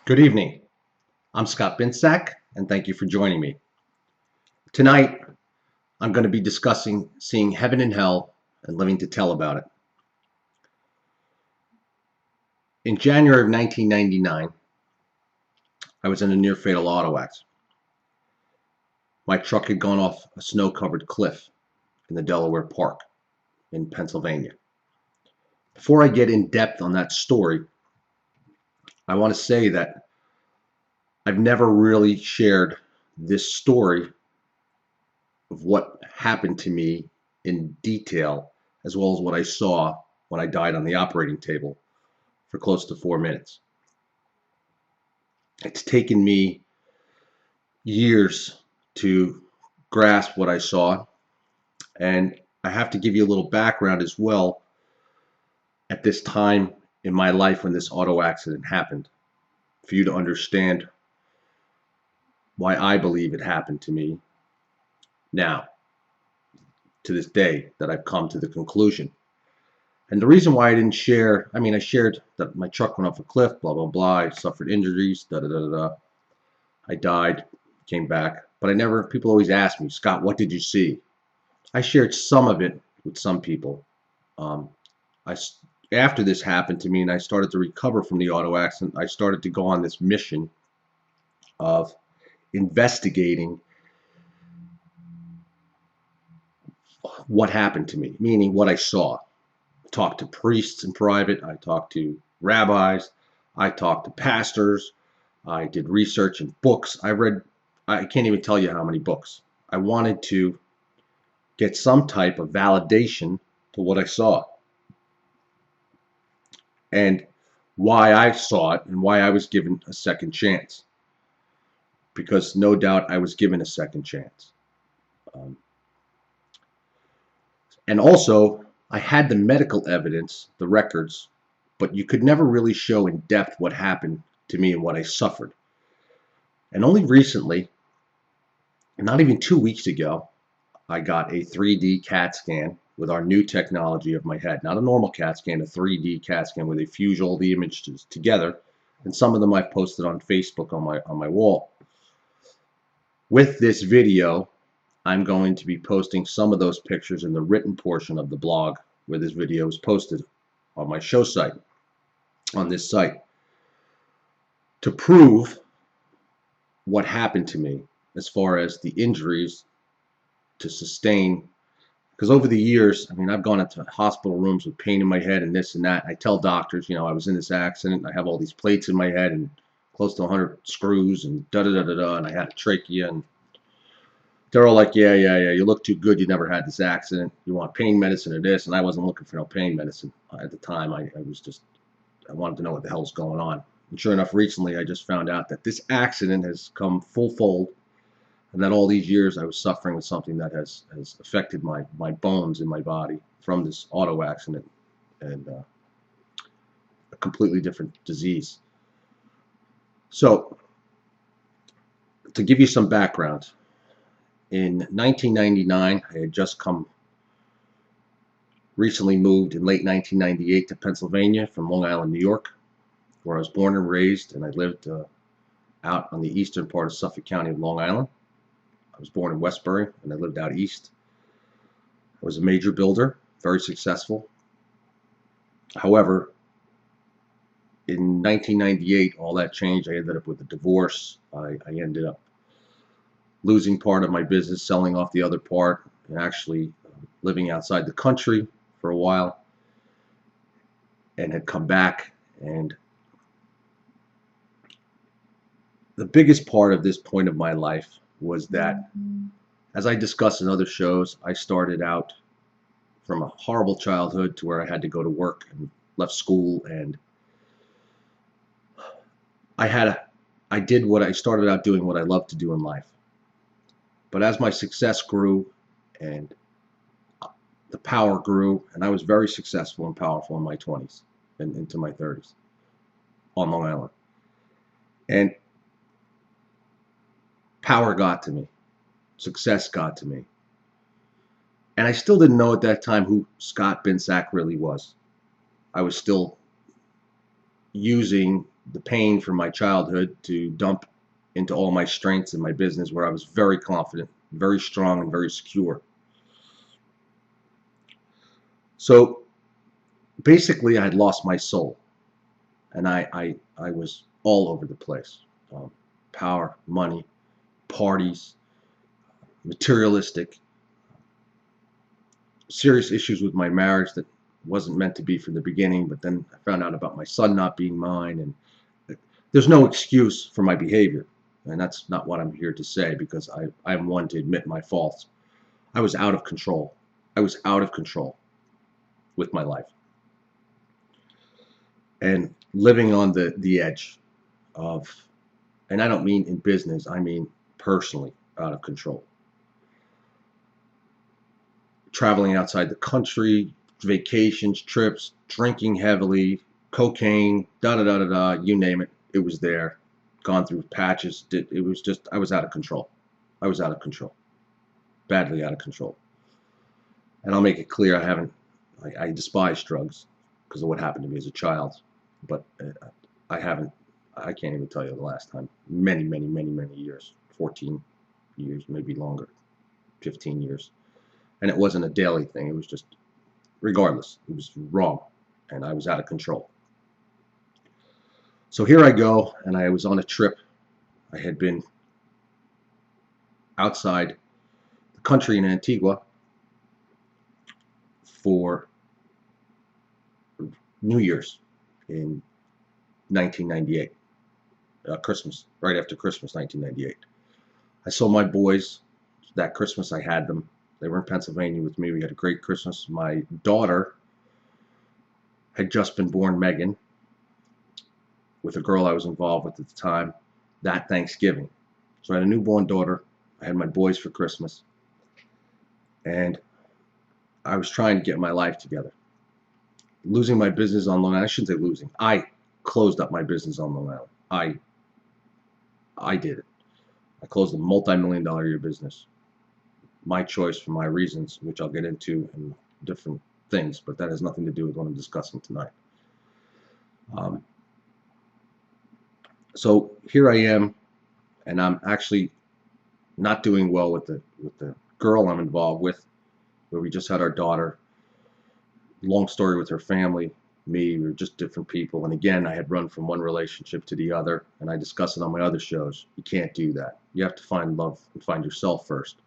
Good evening. I'm Scott Binsack, and thank you for joining me. Tonight, I'm going to be discussing seeing heaven and hell and living to tell about it. In January of 1999, I was in a near fatal auto accident. My truck had gone off a snow-covered cliff in the Delaware Park in Pennsylvania. Before I get in depth on that story, I want to say that I've never really shared this story of what happened to me in detail, as well as what I saw when I died on the operating table for close to 4 minutes. It's taken me years to grasp what I saw, and I have to give you a little background as well at this time in my life when this auto accident happened, for you to understand why I believe it happened to me now, to this day, that I've come to the conclusion. And the reason why I didn't share, I shared that my truck went off a cliff, blah, blah, blah. I suffered injuries, da, da, da, da, da. I died, came back. But people always ask me, Scott, what did you see? I shared some of it with some people. Um, After this happened to me and I started to recover from the auto accident, I started to go on this mission of investigating what happened to me, meaning what I saw. I talked to priests in private. I talked to rabbis. I talked to pastors. I did research in books. I can't even tell you how many books. I wanted to get some type of validation to what I saw and why I saw it and why I was given a second chance. Because no doubt I was given a second chance. Um, and also, I had the medical evidence, the records, but you could never really show in depth what happened to me and what I suffered. And only recently, not even 2 weeks ago, I got a 3D CAT scan with our new technology of my head. Not a normal CAT scan, a 3D CAT scan where they fuse all the images together. And some of them I've posted on Facebook on my wall. With this video, I'm going to be posting some of those pictures in the written portion of the blog where this video is posted on my show site, on this site, to prove what happened to me as far as the injuries to sustain. Because over the years, I've gone into hospital rooms with pain in my head and this and that. I tell doctors, I was in this accident. I have all these plates in my head and close to 100 screws and da-da-da-da-da, and I had a trachea. And they're all like, yeah, you look too good. You never had this accident. You want pain medicine or this. And I wasn't looking for no pain medicine at the time. I wanted to know what the hell's going on. And sure enough, recently I just found out that this accident has come full fold, and that all these years I was suffering with something that has affected my bones in my body from this auto accident, and a completely different disease. So, to give you some background, in 1999, I had just recently moved in late 1998 to Pennsylvania from Long Island, New York, where I was born and raised, and I lived out on the eastern part of Suffolk County of Long Island. I was born in Westbury, and I lived out east. I was a major builder, very successful. However, in 1998, all that changed. I ended up with a divorce. I ended up losing part of my business, selling off the other part, and actually living outside the country for a while, and had come back. And the biggest part of this point of my life was that, as I discussed in other shows, I started out from a horrible childhood to where I had to go to work and left school, and I did what I started out doing, what I loved to do in life. But as my success grew and the power grew, and I was very successful and powerful in my 20s and into my 30s on Long Island, and power got to me, success got to me, and I still didn't know at that time who Scott Binsack really was. I was still using the pain from my childhood to dump into all my strengths in my business, where I was very confident, very strong, and very secure. So basically, I had lost my soul, and I was all over the place. Power, money, parties, materialistic, serious issues with my marriage that wasn't meant to be from the beginning, but then I found out about my son not being mine, and there's no excuse for my behavior. And that's not what I'm here to say, because I'm one to admit my faults. I was out of control. I was out of control with my life and living on the edge of, and I don't mean in business, I mean personally out of control. Traveling outside the country, vacations, trips, drinking heavily, cocaine, da da da da da, you name it, it was there. Gone through patches. It was just, I was out of control. I was out of control, badly out of control. And I'll make it clear, I despise drugs because of what happened to me as a child, but I haven't, I can't even tell you the last time. Many, many, many, many years, 14 years, maybe longer, 15 years. And it wasn't a daily thing. It was just, regardless, it was wrong, and I was out of control. So here I go, and I was on a trip. I had been outside the country in Antigua for New Year's in 1998, Christmas, right after Christmas, 1998. I saw my boys that Christmas. I had them. They were in Pennsylvania with me. We had a great Christmas. My daughter had just been born, Megan, with a girl I was involved with at the time, that Thanksgiving. So I had a newborn daughter. I had my boys for Christmas. And I was trying to get my life together. Losing my business on Long Island. I shouldn't say losing. I closed up my business on Long Island. I did it. I closed a multi-million-dollar a year business. My choice for my reasons, which I'll get into in different things, but that has nothing to do with what I'm discussing tonight. So here I am, and I'm actually not doing well with the girl I'm involved with, where we just had our daughter. Long story with her family, me, we were just different people. And again, I had run from one relationship to the other, and I discuss it on my other shows. You can't do that. You have to find love and find yourself first.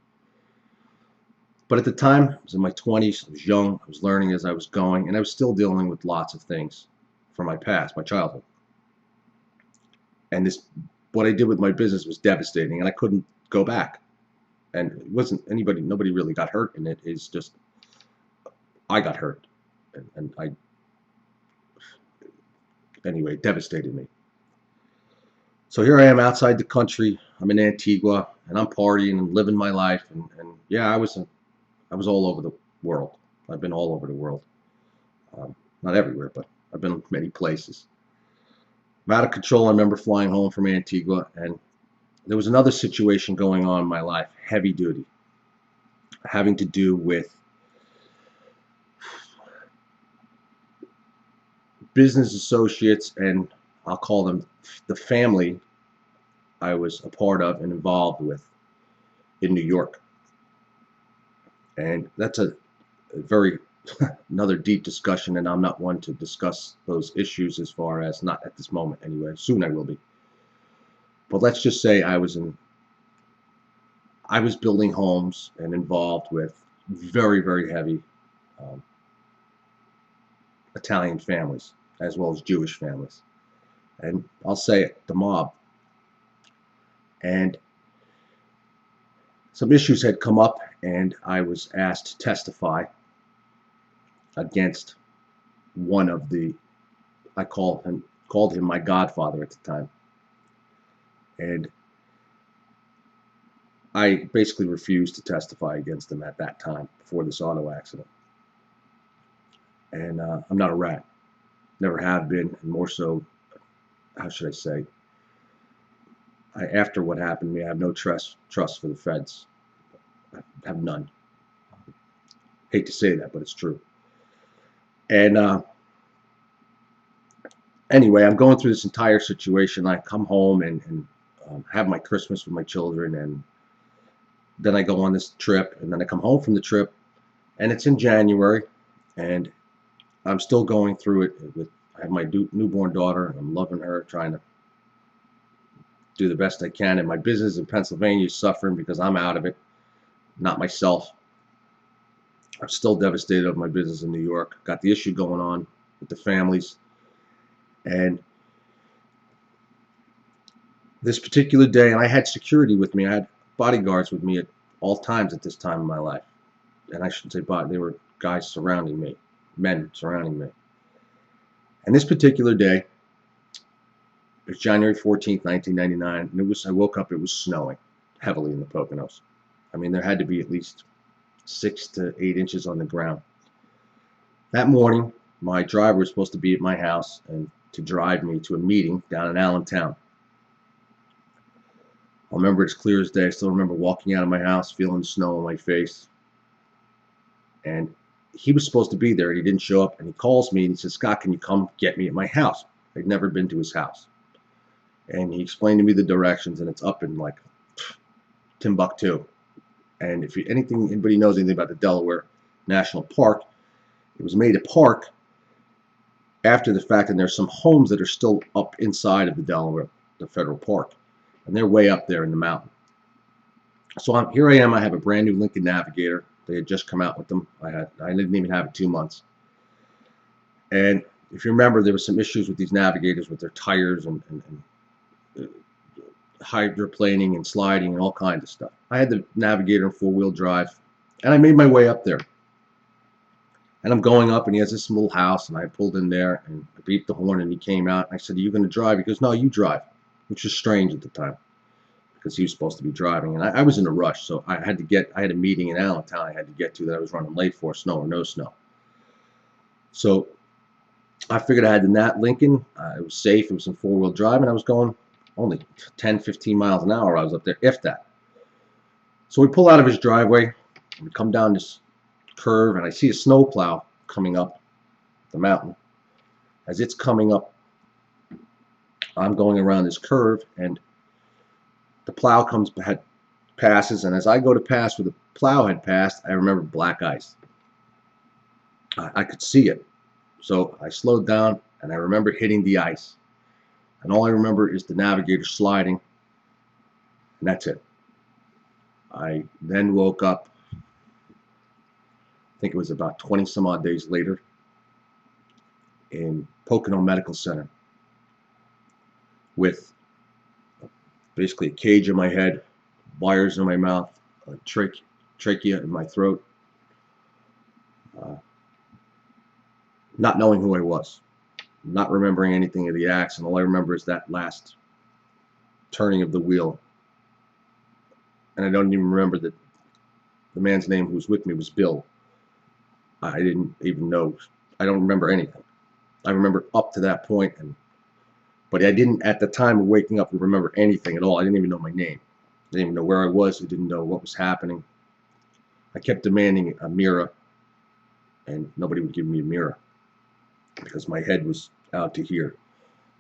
But at the time, I was in my 20s, I was young, I was learning as I was going, and I was still dealing with lots of things from my past, my childhood. And what I did with my business was devastating, and I couldn't go back. And it wasn't nobody really got hurt in it. It's just, I got hurt. And anyway, it devastated me. So here I am outside the country. I'm in Antigua, and I'm partying and living my life. And yeah, I was all over the world. I've been all over the world. Not everywhere, but I've been many places. I'm out of control. I remember flying home from Antigua, and there was another situation going on in my life, heavy duty, having to do with business associates, and I'll call them the family I was a part of and involved with in New York. And that's a very another deep discussion, and I'm not one to discuss those issues, as far as, not at this moment anyway. Soon I will be. But let's just say I was building homes and involved with very, very heavy Italian families, as well as Jewish families. And I'll say it, the mob. And some issues had come up, and I was asked to testify against one of the, I called him my godfather at the time. And I basically refused to testify against him at that time, before this auto accident. And I'm not a rat. Never have been, and more so, how should I say, after what happened to me, I have no trust for the feds. I have none. Hate to say that, but it's true. And Anyway, I'm going through this entire situation. I come home and have my Christmas with my children, and then I go on this trip, and then I come home from the trip, and it's in January, and I'm still going through it with. I have my newborn daughter, and I'm loving her, trying to do the best I can. And my business in Pennsylvania is suffering because I'm out of it, not myself. I'm still devastated of my business in New York. Got the issue going on with the families, and this particular day, and I had security with me. I had bodyguards with me at all times at this time in my life. And I shouldn't say body, they were guys surrounding me, men surrounding me. And this particular day, it was January 14th, 1999, and I woke up, it was snowing heavily in the Poconos. I mean, there had to be at least 6 to 8 inches on the ground. That morning, my driver was supposed to be at my house and to drive me to a meeting down in Allentown. I remember it as clear as day. I still remember walking out of my house, feeling the snow on my face. And he was supposed to be there. He didn't show up. And he calls me and he says, "Scott, can you come get me at my house?" I'd never been to his house. And he explained to me the directions, and it's up in like Timbuktu. And if anybody knows anything about the Delaware National Park, it was made a park after the fact, and there's some homes that are still up inside of the federal park. And they're way up there in the mountain. So here I am. I have a brand new Lincoln Navigator. They had just come out with them. I didn't even have it 2 months. And if you remember, there were some issues with these Navigators with their tires and hydroplaning and sliding and all kinds of stuff. I had the Navigator in 4-wheel drive, and I made my way up there. And I'm going up, and he has this little house, and I pulled in there, and I beeped the horn, and he came out. I said, "Are you going to drive?" He goes, "No, you drive," which was strange at the time because he was supposed to be driving. And I was in a rush, so I had a meeting in Allentown I had to get to that I was running late for, snow or no snow. So I figured I had the Lincoln. It was safe. It was in 4-wheel drive, and I was going only 10, 15 miles an hour. I was up there, if that. So we pull out of his driveway, and we come down this curve, and I see a snowplow coming up the mountain. As it's coming up, I'm going around this curve, and the plow passes, and as I go to pass where the plow had passed, I remember black ice. I could see it. So I slowed down, and I remember hitting the ice. And all I remember is the Navigator sliding, and that's it. I then woke up, I think it was about 20 some odd days later, in Pocono Medical Center with basically a cage in my head, wires in my mouth, a trachea in my throat, not knowing who I was, not remembering anything of the accident. All I remember is that last turning of the wheel. And I don't even remember that the man's name who was with me was Bill. I didn't even know. I don't remember anything. I remember up to that point, but I didn't, at the time of waking up, remember anything at all. I didn't even know my name. I didn't even know where I was. I didn't know what was happening. I kept demanding a mirror, and nobody would give me a mirror because my head was out to here.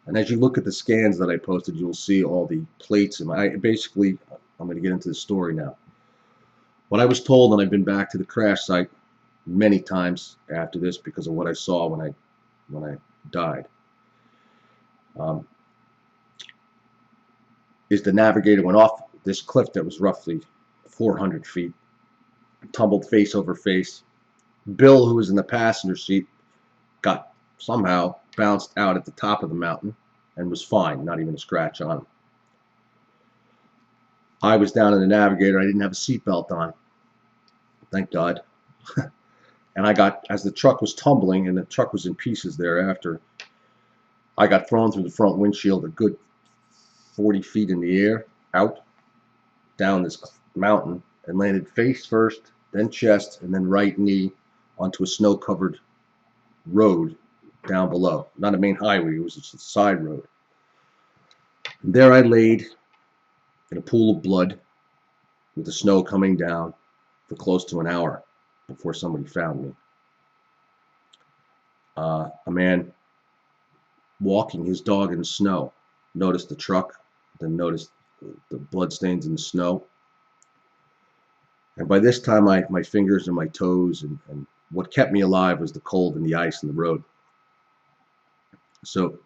And as you look at the scans that I posted, you'll see all the plates. And I'm going to get into the story now. What I was told, and I've been back to the crash site many times after this because of what I saw when I died, is the Navigator went off this cliff that was roughly 400 feet, tumbled face over face. Bill, who was in the passenger seat, got somehow bounced out at the top of the mountain and was fine, not even a scratch on him. I was down in the Navigator. I didn't have a seatbelt on, thank God. And as the truck was tumbling, and the truck was in pieces thereafter, I got thrown through the front windshield a good 40 feet in the air, out, down this mountain, and landed face first, then chest, and then right knee onto a snow-covered road down below. Not a main highway, it was just a side road. And there I laid in a pool of blood with the snow coming down for close to an hour before somebody found me. A man walking his dog in the snow. Noticed the truck, then noticed the blood stains in the snow. And by this time, my fingers and my toes and what kept me alive was the cold and the ice and the road. So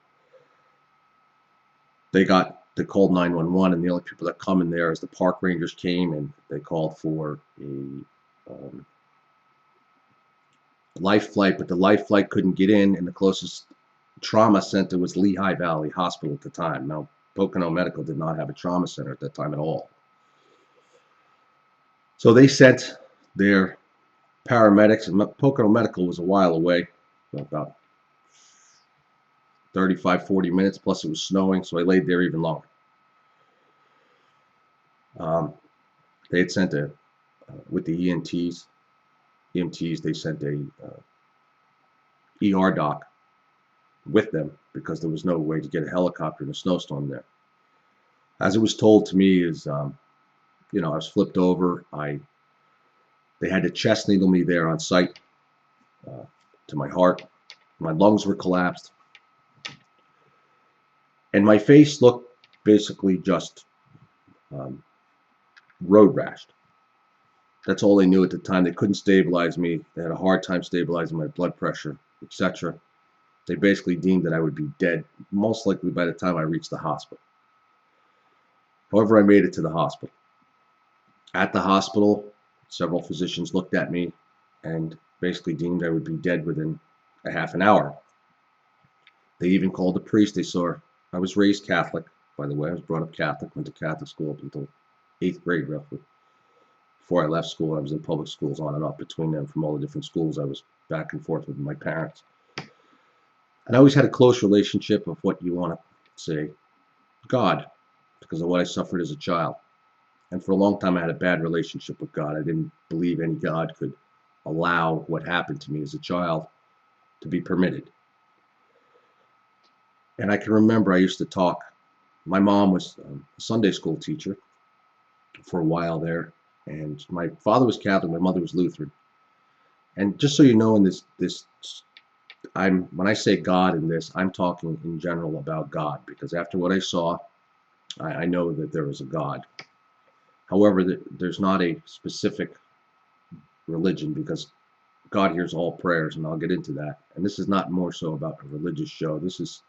they called 911, and the only people that come in there is the park rangers came, and they called for a life flight, but the life flight couldn't get in, and the closest trauma center was Lehigh Valley Hospital at the time. Now, Pocono Medical did not have a trauma center at that time at all. So they sent their paramedics, and Pocono Medical was a while away, about 35, 40 minutes, plus it was snowing, so I laid there even longer. They had sent with the EMTs, they sent a ER doc with them because there was no way to get a helicopter in a snowstorm there. As it was told to me is, I was flipped over. They had to chest needle me there on site to my heart. My lungs were collapsed. And my face looked basically just road rashed. That's all they knew at the time. They couldn't stabilize me. They had a hard time stabilizing my blood pressure, etc. They basically deemed that I would be dead, most likely by the time I reached the hospital. However, I made it to the hospital. At the hospital, several physicians looked at me and basically deemed I would be dead within a half an hour. They even called the priest. They saw I was raised Catholic, by the way. I was brought up Catholic, went to Catholic school up until 8th grade, roughly. Before I left school, I was in public schools on and off between them from all the different schools. I was back and forth with my parents. And I always had a close relationship of what you want to say, God, because of what I suffered as a child. And for a long time, I had a bad relationship with God. I didn't believe any God could allow what happened to me as a child to be permitted. And I can remember I used to talk. My mom was a Sunday school teacher for a while there, and my father was Catholic, my mother was Lutheran. And just so you know, in this when I say God in this, I'm talking in general about God, because after what I saw, I know that there is a God. However, there's not a specific religion, because God hears all prayers, and I'll get into that. And this is not more so about a religious show. This is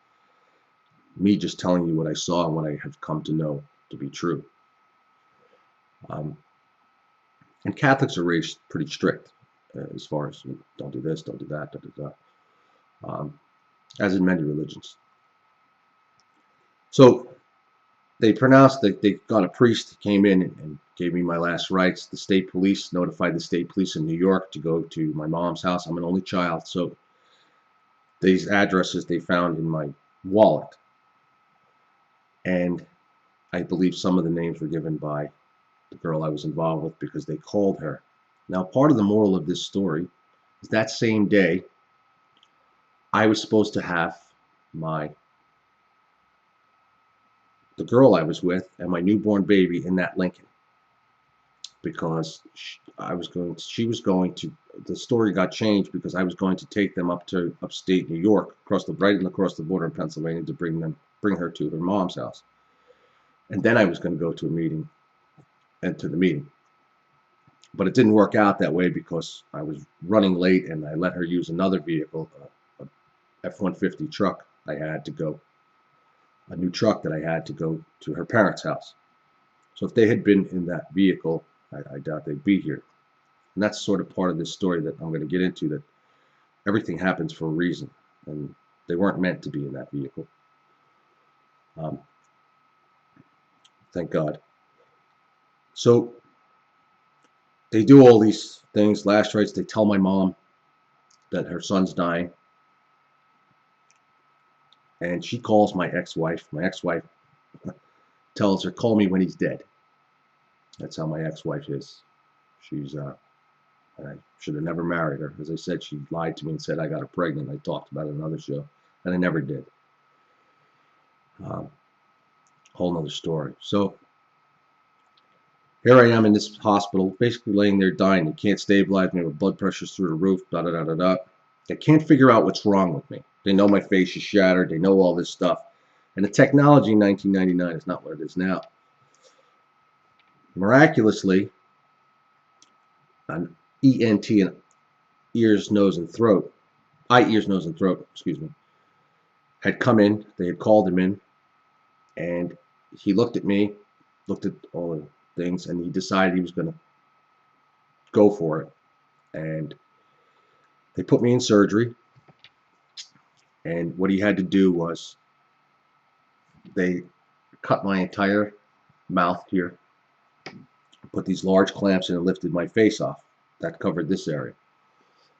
me just telling you what I saw and what I have come to know to be true. And Catholics are raised pretty strict as far as don't do this, don't do that, don't do that, as in many religions. So they pronounced that they got a priest came in and gave me my last rites. The state police notified the state police in New York to go to my mom's house. I'm an only child, so these addresses they found in my wallet. And I believe some of the names were given by the girl I was involved with because they called her. Now, part of the moral of this story is that same day, I was supposed to have the girl I was with and my newborn baby in that Lincoln, because she was going to, the story got changed because I was going to take them up to upstate New York, across the border in Pennsylvania, to bring her to her mom's house. And then I was going to go to the meeting. But it didn't work out that way because I was running late and I let her use another vehicle, a F-150 truck I had to go, a new truck that I had to go to her parents' house. So if they had been in that vehicle, I doubt they'd be here. And that's sort of part of this story that I'm going to get into, that everything happens for a reason, and they weren't meant to be in that vehicle. Thank God. So they do all these things, last rites. They tell my mom that her son's dying. And she calls my ex-wife. My ex-wife tells her, call me when he's dead. That's how my ex-wife is. I should have never married her. As I said, she lied to me and said I got her pregnant. I talked about it in another show, and I never did. Whole nother story. So here I am in this hospital, basically laying there dying. They can't stabilize me with blood pressures through the roof, da da da da da. They can't figure out what's wrong with me. They know my face is shattered. They know all this stuff. And the technology in 1999 is not what it is now. Miraculously, an ENT, and ears, nose, and throat, eye, ears, nose, and throat, excuse me, had come in. They had called him in, and he looked at me, looked at all the things, and he decided he was going to go for it. And they put me in surgery. And what he had to do was they cut my entire mouth here, put these large clamps in, and lifted my face off. That covered this area.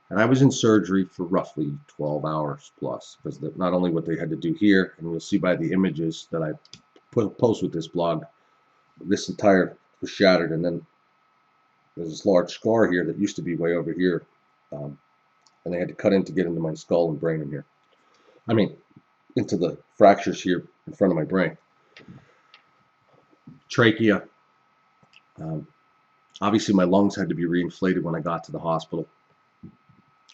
And I was in surgery for roughly 12 hours plus, because not only what they had to do here, and you'll see by the images that I post with this blog, this entire was shattered, and then there's this large scar here that used to be way over here, and they had to cut in to get into my skull and brain in here. I mean, into the fractures here in front of my brain. Trachea. Obviously, my lungs had to be reinflated when I got to the hospital.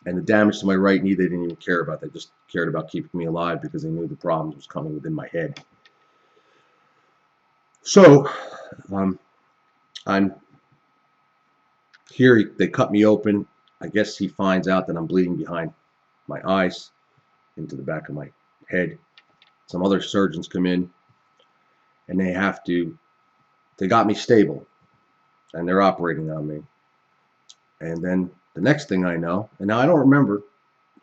And the damage to my right knee, they didn't even care about. They just cared about keeping me alive because they knew the problem was coming within my head. So, I'm here. They cut me open. I guess he finds out that I'm bleeding behind my eyes into the back of my head. Some other surgeons come in, and they got me stable, and they're operating on me. And then the next thing I know, and now I don't remember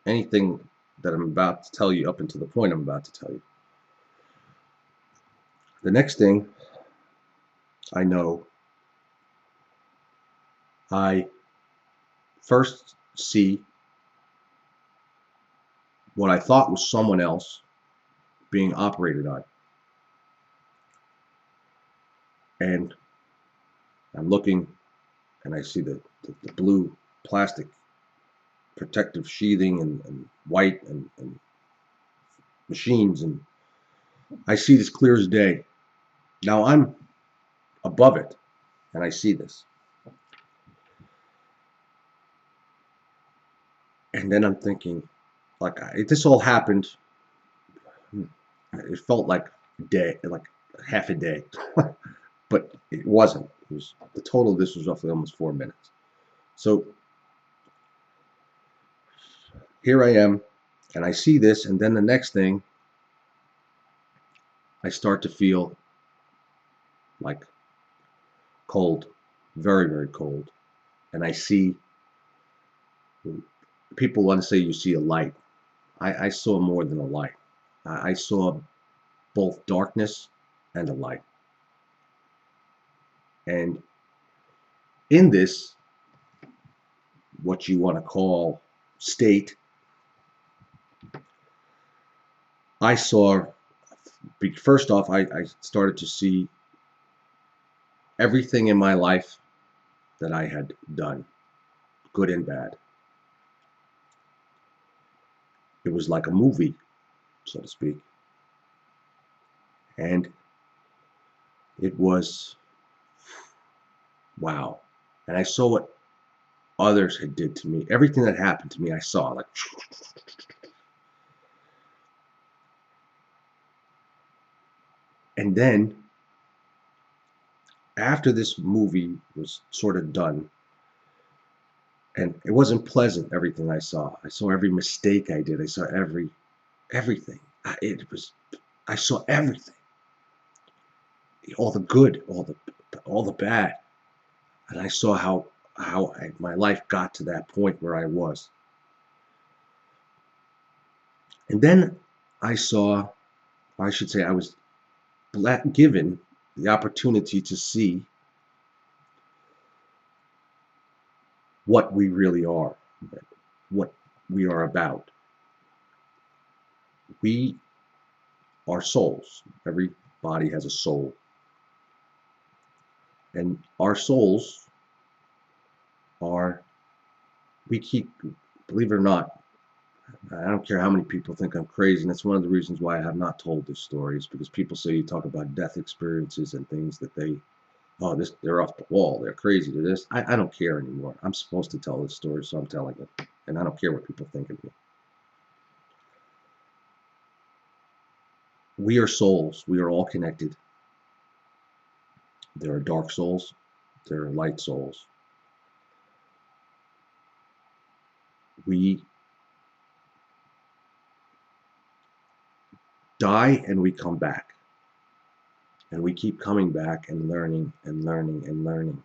anything that I'm about to tell you up until the point I'm about to tell you. The next thing I know, I first see what I thought was someone else being operated on. And I'm looking, and I see the blue plastic protective sheathing and white and machines, and I see this clear as day. Now I'm above it, and I see this. And then I'm thinking, like, this all happened, it felt like a day, like half a day. But it wasn't. It was, the total of this was roughly almost 4 minutes. So here I am, and I see this, and then the next thing, I start to feel like cold, very, very cold. And I see, people want to say you see a light. I saw more than a light. I saw both darkness and a light. And in this, what you want to call state, I saw, first off, I started to see everything in my life that I had done, good and bad. It was like a movie, so to speak. And it was, wow. And I saw what others had did to me. Everything that happened to me, I saw, like, and then after this movie was sort of done, and it wasn't pleasant, everything I saw. I saw every mistake I did. I saw everything. I saw everything. All the good, all the bad. And I saw how my life got to that point where I was. And then I saw, I should say, I was given the opportunity to see what we really are, what we are about. We are souls. Every body has a soul. And our souls are, believe it or not, I don't care how many people think I'm crazy, and that's one of the reasons why I have not told this story, is because people say you talk about death experiences and things that they're off the wall, they're crazy to this. I don't care anymore. I'm supposed to tell this story, so I'm telling it. And I don't care what people think of me. We are souls. We are all connected. There are dark souls. There are light souls. We die and we come back. And we keep coming back and learning and learning and learning.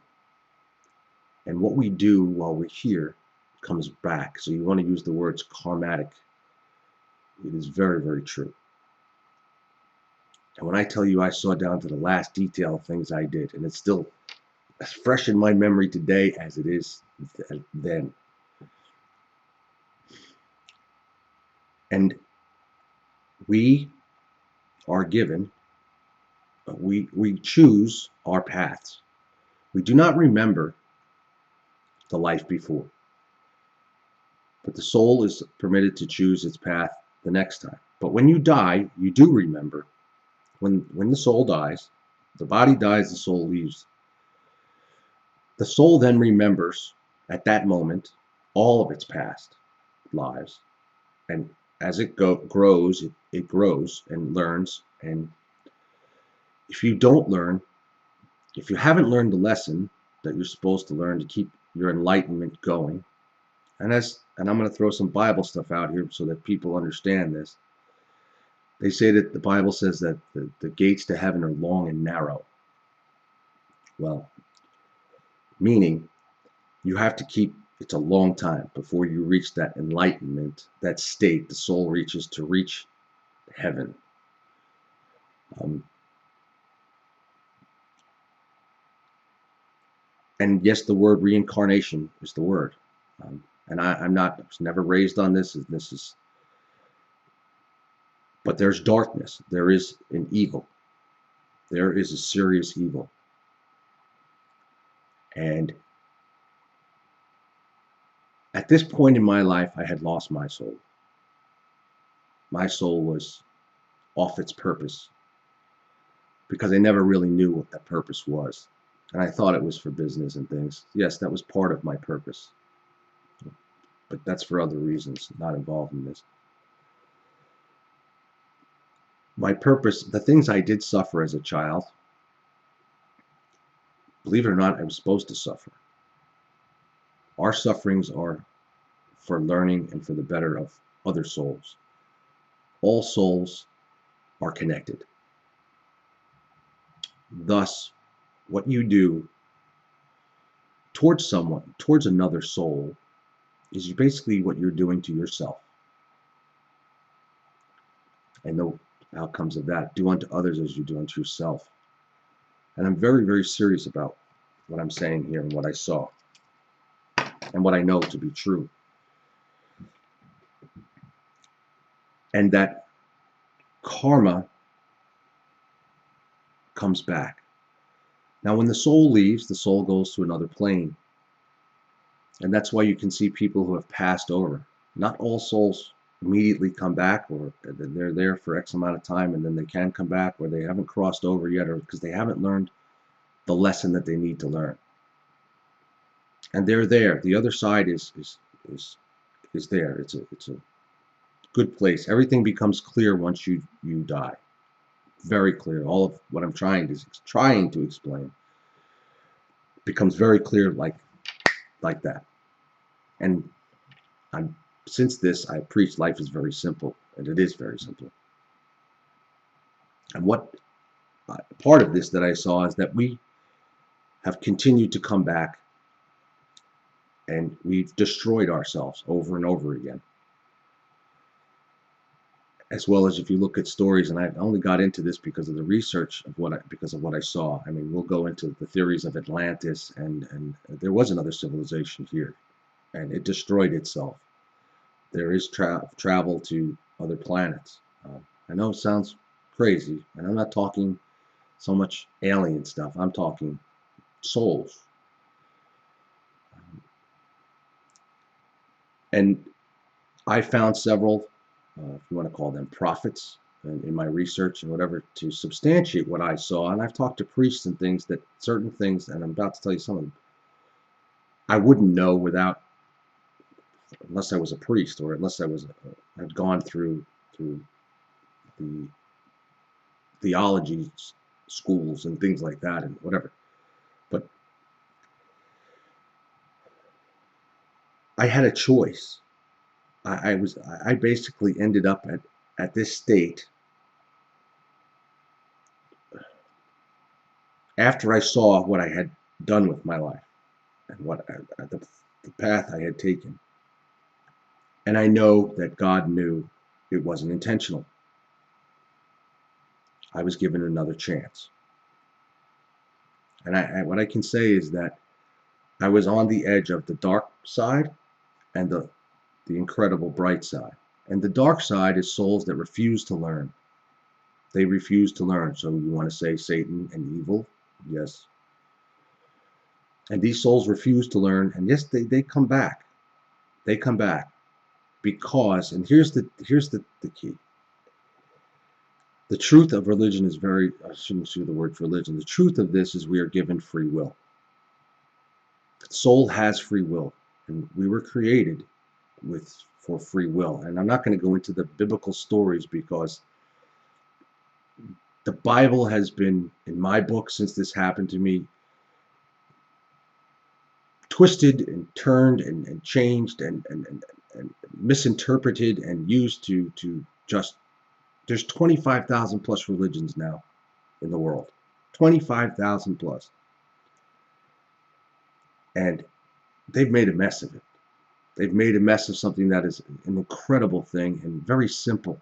And what we do while we're here comes back. So you want to use the words karmatic. It is very, very true. And when I tell you I saw down to the last detail of things I did, and it's still as fresh in my memory today as it is then. And we are given, we choose our paths. We do not remember the life before, but the soul is permitted to choose its path the next time. But when you die, you do remember. When the soul dies, the body dies, the soul leaves. The soul then remembers at that moment all of its past lives, and as it grows, it grows and learns. And if you don't learn, if you haven't learned the lesson that you're supposed to learn to keep your enlightenment going, and I'm going to throw some Bible stuff out here so that people understand this. They say that the Bible says that the gates to heaven are long and narrow. Well, meaning you have to keep, it's a long time before you reach that enlightenment, that state the soul reaches to reach heaven. And yes, the word reincarnation is the word. And I was never raised on this. But there's darkness. There is an evil. There is a serious evil. And at this point in my life, I had lost my soul. My soul was off its purpose because I never really knew what that purpose was. And I thought it was for business and things. Yes, that was part of my purpose. But that's for other reasons, not involved in this. My purpose, the things I did suffer as a child, believe it or not, I was supposed to suffer. Our sufferings are for learning and for the better of other souls. All souls are connected. Thus, what you do towards someone, towards another soul, is basically what you're doing to yourself. And the outcomes of that, do unto others as you do unto yourself. And I'm very, very serious about what I'm saying here and what I saw and what I know to be true. And that karma comes back. Now, when the soul leaves, the soul goes to another plane. And that's why you can see people who have passed over. Not all souls immediately come back, or they're there for X amount of time and then they can come back, or they haven't crossed over yet, or because they haven't learned the lesson that they need to learn. And they're there. The other side is there. It's a good place. Everything becomes clear once you die. Very clear. All of what I'm trying to explain becomes very clear like that. And since this, I preach life is very simple, and it is very simple. And what part of this that I saw is that we have continued to come back, and we've destroyed ourselves over and over again. As well as if you look at stories, and I only got into this because of the research of because of what I saw. I mean, we'll go into the theories of Atlantis, and there was another civilization here, and it destroyed itself. There is travel to other planets. I know it sounds crazy, and I'm not talking so much alien stuff. I'm talking souls. And I found several, if you want to call them prophets, in my research and whatever, to substantiate what I saw. And I've talked to priests and things that certain things, and I'm about to tell you some of them, I wouldn't know unless I was a priest, or unless I had gone through the theology schools and things like that and whatever. But I had a choice. I basically ended up at this state after I saw what I had done with my life and the path I had taken. And I know that God knew it wasn't intentional. I was given another chance. And what I can say is that I was on the edge of the dark side and the incredible bright side. And the dark side is souls that refuse to learn. They refuse to learn. So you want to say Satan and evil? Yes. And these souls refuse to learn. And yes, they come back. They come back because, and here's the key. The truth of religion is I shouldn't use the word religion. The truth of this is we are given free will. The soul has free will. And we were created for free will. And I'm not going to go into the biblical stories because the Bible has been, in my book, since this happened to me, twisted and turned and changed and misinterpreted and used to just, there's 25,000 plus religions now in the world. 25,000 plus. And they've made a mess of it. They've made a mess of something that is an incredible thing and very simple.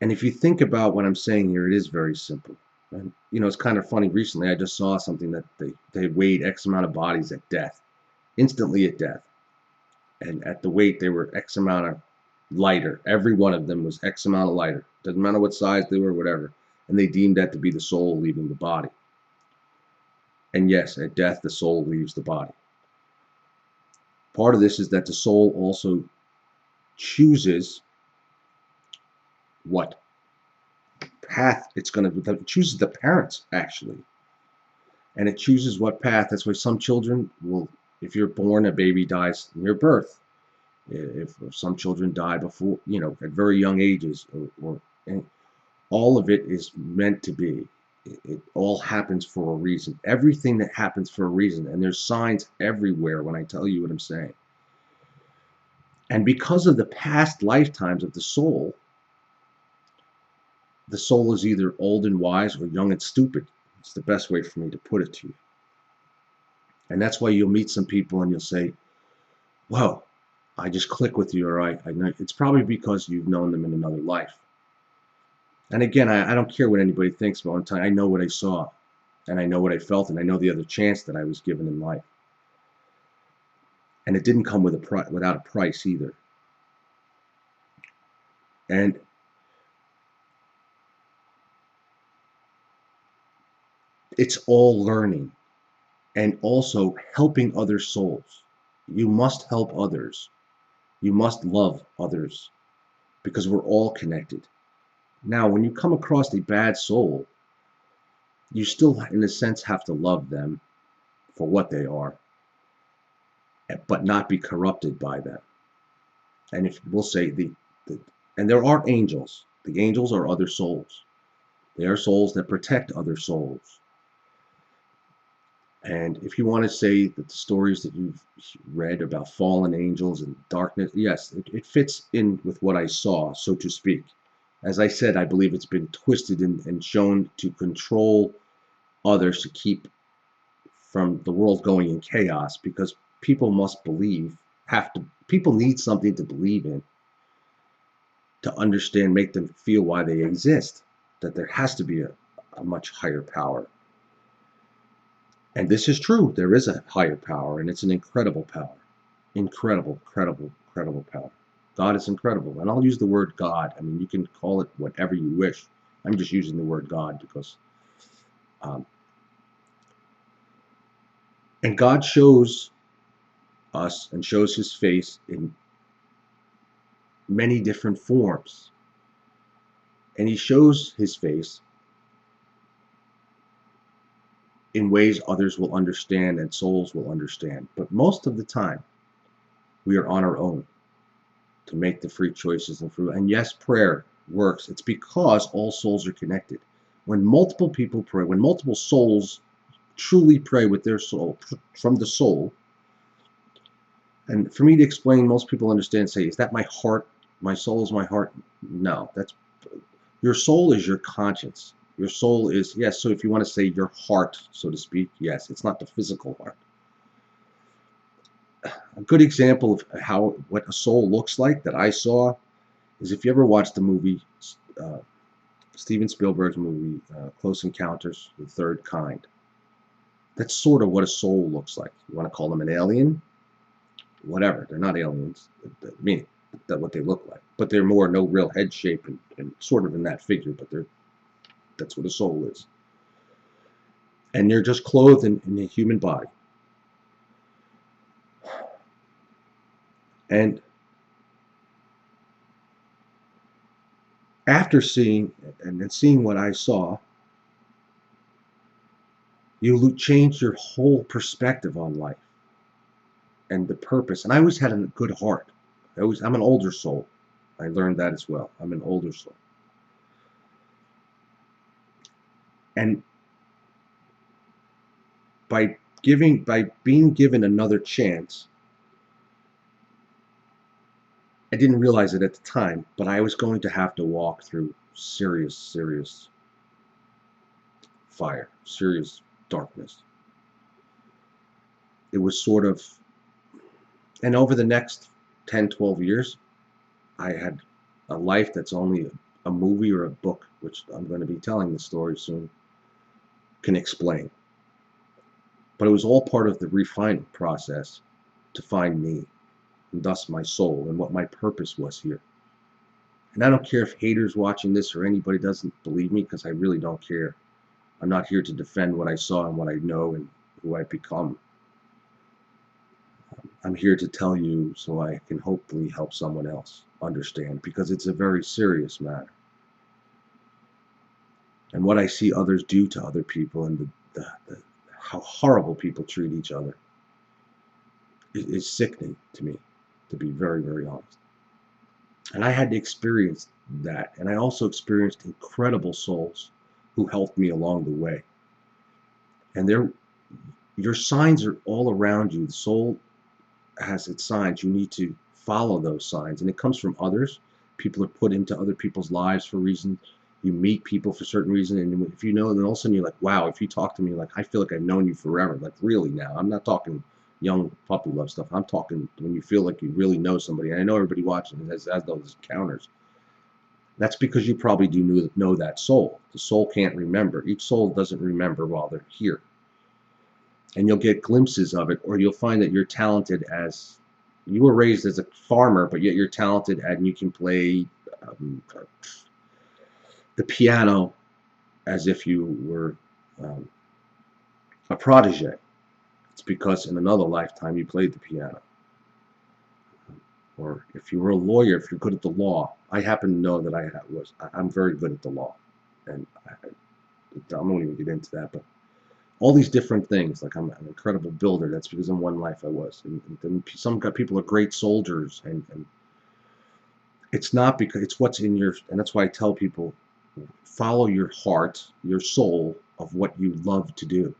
And if you think about what I'm saying here, it is very simple. And, it's kind of funny. Recently, I just saw something that they weighed X amount of bodies at death, instantly at death. And at the weight, they were X amount of lighter. Every one of them was X amount of lighter. Doesn't matter what size they were, whatever. And they deemed that to be the soul leaving the body. And yes, at death, the soul leaves the body. Part of this is that the soul also chooses what path it's going to, it chooses the parents, actually. And it chooses what path. That's why some children will, if you're born, a baby dies near birth. If some children die before, at very young ages, and all of it is meant to be. It all happens for a reason. Everything that happens for a reason. And there's signs everywhere when I tell you what I'm saying. And because of the past lifetimes of the soul is either old and wise or young and stupid. It's the best way for me to put it to you. And that's why you'll meet some people and you'll say, whoa, I just click with you, or I know. It's probably because you've known them in another life. And again, I don't care what anybody thinks about one time. I know what I saw, and I know what I felt, and I know the other chance that I was given in life. And it didn't come without a price either. And it's all learning and also helping other souls. You must help others. You must love others because we're all connected. Now, when you come across a bad soul, you still, in a sense, have to love them for what they are, but not be corrupted by them. And if we'll say and there are angels. The angels are other souls. They are souls that protect other souls. And if you want to say that the stories that you've read about fallen angels and darkness, yes, it fits in with what I saw, so to speak. As I said, I believe it's been twisted and shown to control others to keep from the world going in chaos, because people must people need something to believe in, to understand, make them feel why they exist, that there has to be a much higher power. And this is true. There is a higher power, and it's an incredible power. Incredible, incredible, incredible power. God is incredible. And I'll use the word God. I mean, you can call it whatever you wish. I'm just using the word God because and God shows us and shows his face in many different forms. And he shows his face in ways others will understand and souls will understand. But most of the time, we are on our own to make the free choices and free. And yes, prayer. works, it's because all souls are connected. When multiple people pray, when multiple souls truly pray with their soul, from the soul, and for me to explain, most people understand, say, is that my heart? My soul is my heart? No, that's your soul is your conscience. Your soul is, yes, so if you want to say your heart, so to speak, yes, it's not the physical heart. A good example of how what a soul looks like that I saw is if you ever watched the movie, uh, Steven Spielberg's movie, Close Encounters of the Third Kind. That's sort of what a soul looks like. You want to call them an alien? Whatever. They're not aliens. I mean, that's what they look like. But they're more no real head shape and sort of in that figure. But that's what a soul is. And they're just clothed in a human body. And after seeing and then seeing what I saw, you change your whole perspective on life and the purpose. And I always had a good heart. I'm an older soul. I learned that as well. I'm an older soul. And by being given another chance, I didn't realize it at the time, but I was going to have to walk through serious, serious fire, serious darkness. It was sort of, and over the next 10, 12 years, I had a life that's only a movie or a book, which I'm going to be telling the story soon, can explain. But it was all part of the refining process to find me, and thus my soul, and what my purpose was here. And I don't care if haters watching this or anybody doesn't believe me, because I really don't care. I'm not here to defend what I saw and what I know and who I've become. I'm here to tell you so I can hopefully help someone else understand, because it's a very serious matter. And what I see others do to other people, and how horrible people treat each other is sickening to me, to be very, very honest. And I had to experience that. And I also experienced incredible souls who helped me along the way. And your signs are all around you. The soul has its signs. You need to follow those signs. And it comes from others. People are put into other people's lives for reasons. You meet people for certain reason, and if you know, then all of a sudden you're like, wow, if you talk to me, like, I feel like I've known you forever. Like, really now. I'm not talking young puppy love stuff. I'm talking when you feel like you really know somebody. And I know everybody watching has those encounters. That's because you probably do know that soul. The soul can't remember. Each soul doesn't remember while they're here. And you'll get glimpses of it, or you'll find that you're talented as, you were raised as a farmer, but yet you're talented and you can play the piano as if you were um, a protege. It's because in another lifetime you played the piano. Or if you were a lawyer, if you're good at the law. I happen to know that I'm very good at the law. And I won't even get into that, but all these different things, like I'm an incredible builder. That's because in one life I was. And then some people are great soldiers, and it's not because it's what's in your, and that's why I tell people, follow your heart, your soul of what you love to do,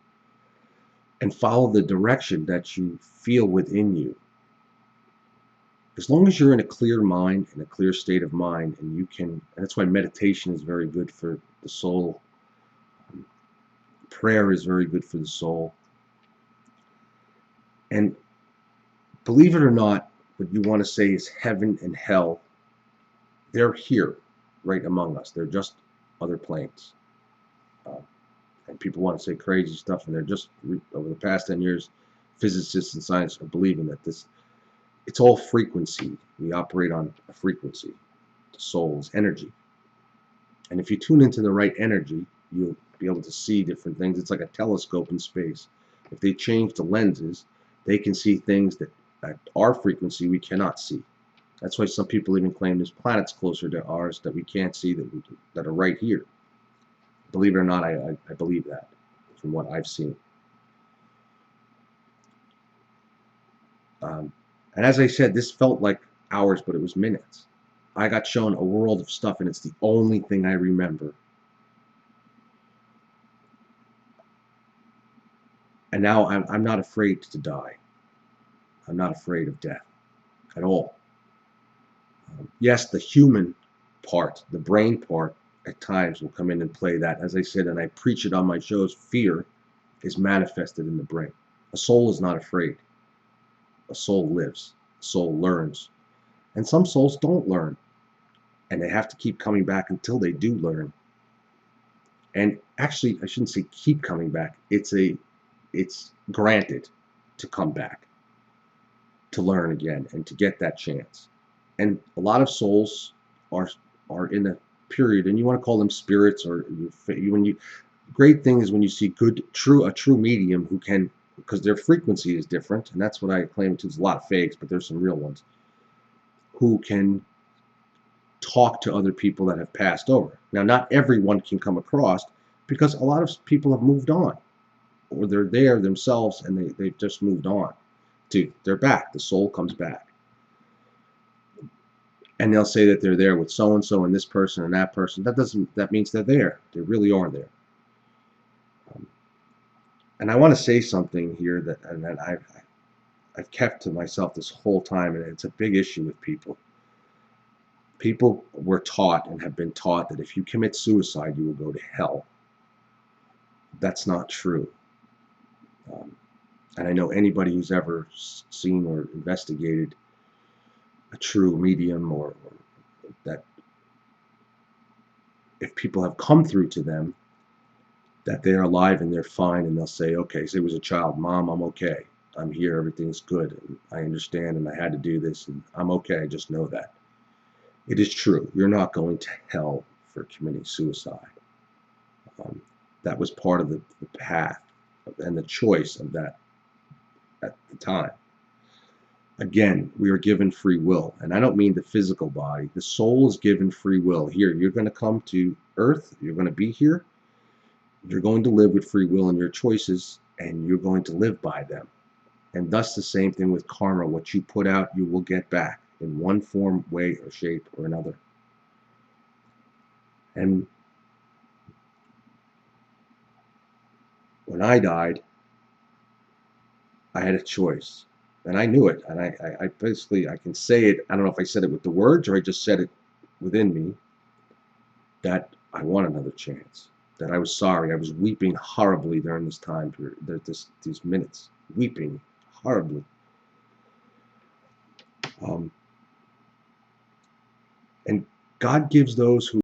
and follow the direction that you feel within you. As long as you're in a clear mind, in a clear state of mind, and you can, and that's why meditation is very good for the soul. Prayer is very good for the soul. And believe it or not, what you want to say is heaven and hell, they're here right among us. They're just other planes. And people want to say crazy stuff, and they're just, over the past 10 years, physicists and scientists are believing that it's all frequency. We operate on a frequency. The soul's energy. And if you tune into the right energy, you'll be able to see different things. It's like a telescope in space. If they change the lenses, they can see things that at our frequency we cannot see. That's why some people even claim there's planets closer to ours that we can't see, that are right here. Believe it or not, I believe that from what I've seen. And as I said, this felt like hours, but it was minutes. I got shown a world of stuff, and it's the only thing I remember. And now I'm not afraid to die. I'm not afraid of death at all. Yes, the human part, the brain part, at times will come in and play that. As I said, and I preach it on my shows, fear is manifested in the brain. A soul is not afraid. A soul lives. A soul learns. And some souls don't learn. And they have to keep coming back until they do learn. And actually, I shouldn't say keep coming back. It's granted to come back, to learn again, and to get that chance. And a lot of souls are are in a period, and you want to call them spirits, or when you great thing is when you see a true medium who can, because their frequency is different, and that's what I claim to. There's a lot of fakes, but there's some real ones who can talk to other people that have passed over. Now, not everyone can come across, because a lot of people have moved on, or they're there themselves and they've just moved on. They're back. The soul comes back. And they'll say that they're there with so and so and this person and that person. That means they're there. They really are there. And I want to say something here that I've kept to myself this whole time, and it's a big issue with people. People were taught and have been taught that if you commit suicide, you will go to hell. That's not true. And I know anybody who's ever seen or investigated a true medium, or that if people have come through to them, that they're alive and they're fine, and they'll say, okay, say it was a child, Mom, I'm okay. I'm here, everything's good. And I understand, and I had to do this, and I'm okay, I just know that. It is true. You're not going to hell for committing suicide. That was part of the path and the choice of that at the time. Again, we are given free will, and I don't mean the physical body. The soul is given free will. Here, you're going to come to earth, you're going to be here, you're going to live with free will and your choices, and you're going to live by them. And thus the same thing with karma. What you put out, you will get back in one form, way, or shape, or another. And when I died, I had a choice. And I knew it. And I basically, I can say it, I don't know if I said it with the words or I just said it within me, that I want another chance. That I was sorry. I was weeping horribly during this time period, these minutes, weeping horribly. And God gives those who